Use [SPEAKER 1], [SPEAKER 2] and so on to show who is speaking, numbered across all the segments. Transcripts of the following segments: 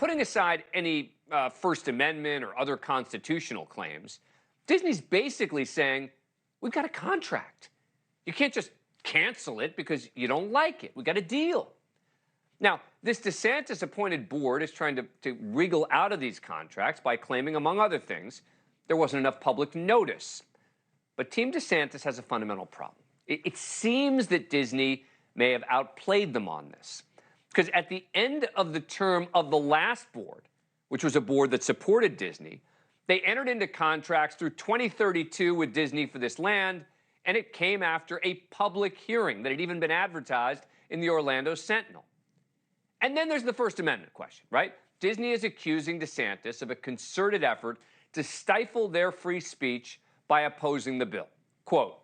[SPEAKER 1] putting aside any First Amendment or other constitutional claims, Disney's basically saying, we've got a contract. You can't just cancel it because you don't like it. We got a deal. Now, this DeSantis-appointed board is trying to wriggle out of these contracts by claiming, among other things, there wasn't enough public notice. But Team DeSantis has a fundamental problem. It seems that Disney may have outplayed them on this. Because at the end of the term of the last board, which was a board that supported Disney, they entered into contracts through 2032 with Disney for this land, and it came after a public hearing that had even been advertised in the Orlando Sentinel. And then there's the First Amendment question, right? Disney is accusing DeSantis of a concerted effort to stifle their free speech by opposing the bill. Quote,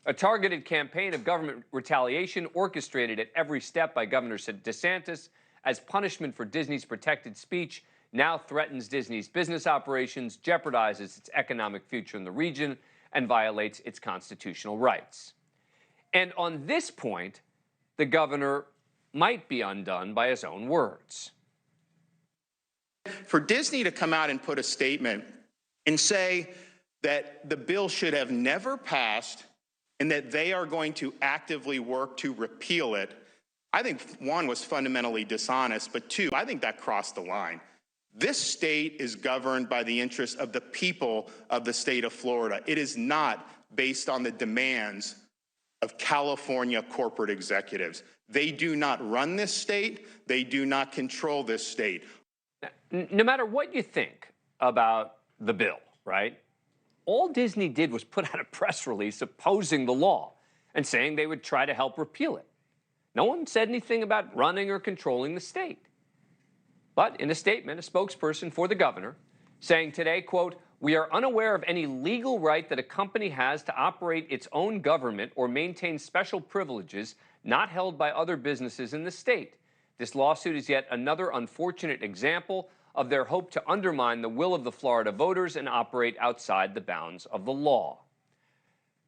[SPEAKER 1] a targeted campaign of government retaliation orchestrated at every step by Governor DeSantis as punishment for Disney's protected speech now threatens Disney's business operations, jeopardizes its economic future in the region, and violates its constitutional rights. And on this point, the governor might be undone by his own words.
[SPEAKER 2] For Disney to come out and put a statement and say that the bill should have never passed and that they are going to actively work to repeal it, I think, one, was fundamentally dishonest, but two, I think that crossed the line. This state is governed by the interests of the people of the state of Florida. It is not based on the demands of California corporate executives. They do not run this state. They do not control this state.
[SPEAKER 1] No matter what you think about the bill, right? All Disney did was put out a press release opposing the law and saying they would try to help repeal it. No one said anything about running or controlling the state. But in a statement, a spokesperson for the governor saying today, quote, we are unaware of any legal right that a company has to operate its own government or maintain special privileges not held by other businesses in the state. This lawsuit is yet another unfortunate example of their hope to undermine the will of the Florida voters and operate outside the bounds of the law.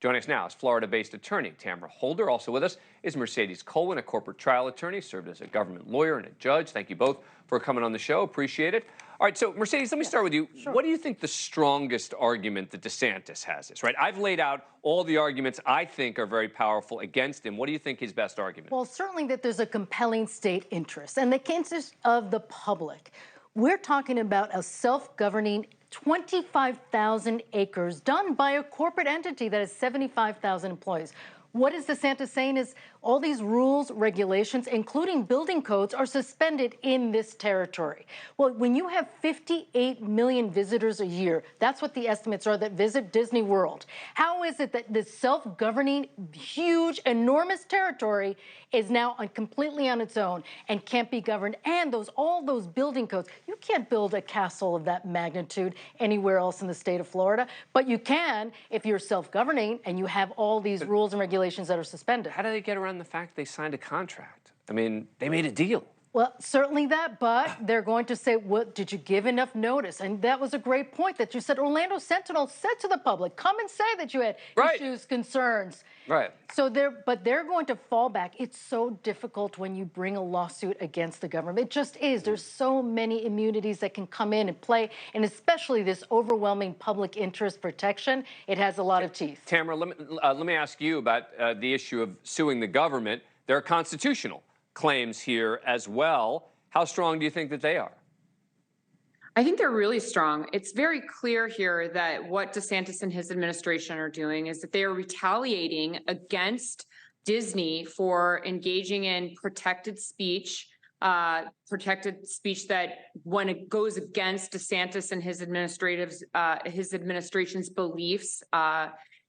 [SPEAKER 1] Joining us now is Florida-based attorney Tamara Holder. Also with us is Mercedes Colwin, a corporate trial attorney, served as a government lawyer and a judge. Thank you both for coming on the show. Appreciate it. All right, so Mercedes, let me start with you.
[SPEAKER 3] Sure.
[SPEAKER 1] What do you think the strongest argument that DeSantis has is, right? I've laid out all the arguments I think are very powerful against him. What do you think his best argument?
[SPEAKER 3] Well, certainly that there's a compelling state interest and the interest of the public. We're talking about a self-governing 25,000 acres done by a corporate entity that has 75,000 employees. What is DeSantis saying is all these rules, regulations, including building codes, are suspended in this territory. Well, when you have 58 million visitors a year, that's what the estimates are that visit Disney World. How is it that this self-governing, huge, enormous territory is now completely on its own and can't be governed? And all those building codes, you can't build a castle of that magnitude anywhere else in the state of Florida, but you can if you're self-governing and you have all these rules and regulations that are suspended.
[SPEAKER 1] How do they get around the fact they signed a contract? I mean, they made a deal.
[SPEAKER 3] Well, certainly that, but they're going to say, what, did you give enough notice? And that was a great point that you said. Orlando Sentinel said to the public, come and say that you had issues, concerns.
[SPEAKER 1] Right.
[SPEAKER 3] So they're going to fall back. It's so difficult when you bring a lawsuit against the government. It just is. There's so many immunities that can come in and play, and especially this overwhelming public interest protection. It has a lot of teeth.
[SPEAKER 1] Tamara, let me ask you about the issue of suing the government. There are constitutional claims here as well. How strong do you think that they are?
[SPEAKER 4] I think they're really strong. It's very clear here that what DeSantis and his administration are doing is that they are retaliating against Disney for engaging in protected speech that when it goes against DeSantis and his administration's beliefs,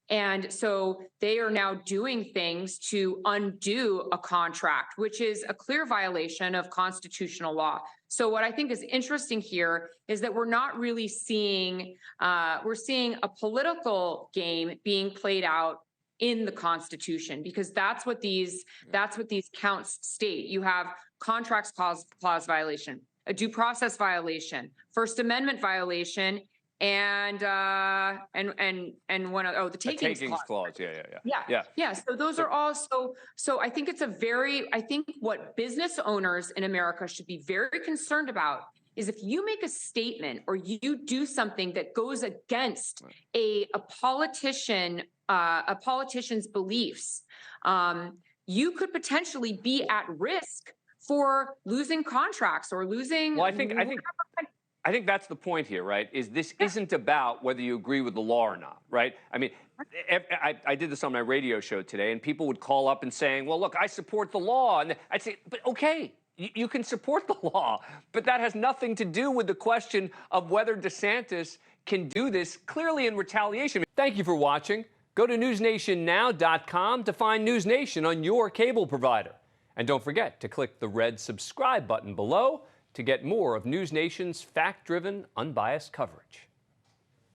[SPEAKER 4] and so they are now doing things to undo a contract, which is a clear violation of constitutional law. So what I think is interesting here is that we're not really seeing, we're seeing a political game being played out in the Constitution, because that's what these counts state. You have contracts clause violation, a due process violation, First Amendment violation, and the takings clause. Yeah. So those are all so I think it's I think what business owners in America should be very concerned about is if you make a statement or you do something that goes against a politician's beliefs, you could potentially be at risk for losing contracts or losing.
[SPEAKER 1] Well, I think that's the point here, right? Is this isn't about whether you agree with the law or not, right? I mean, I did this on my radio show today, and people would call up and saying, well, look, I support the law. And I'd say, but okay, you can support the law, but that has nothing to do with the question of whether DeSantis can do this clearly in retaliation. Thank you for watching. Go to newsnationnow.com to find NewsNation on your cable provider. And don't forget to click the red subscribe button below to get more of NewsNation's fact-driven, unbiased coverage.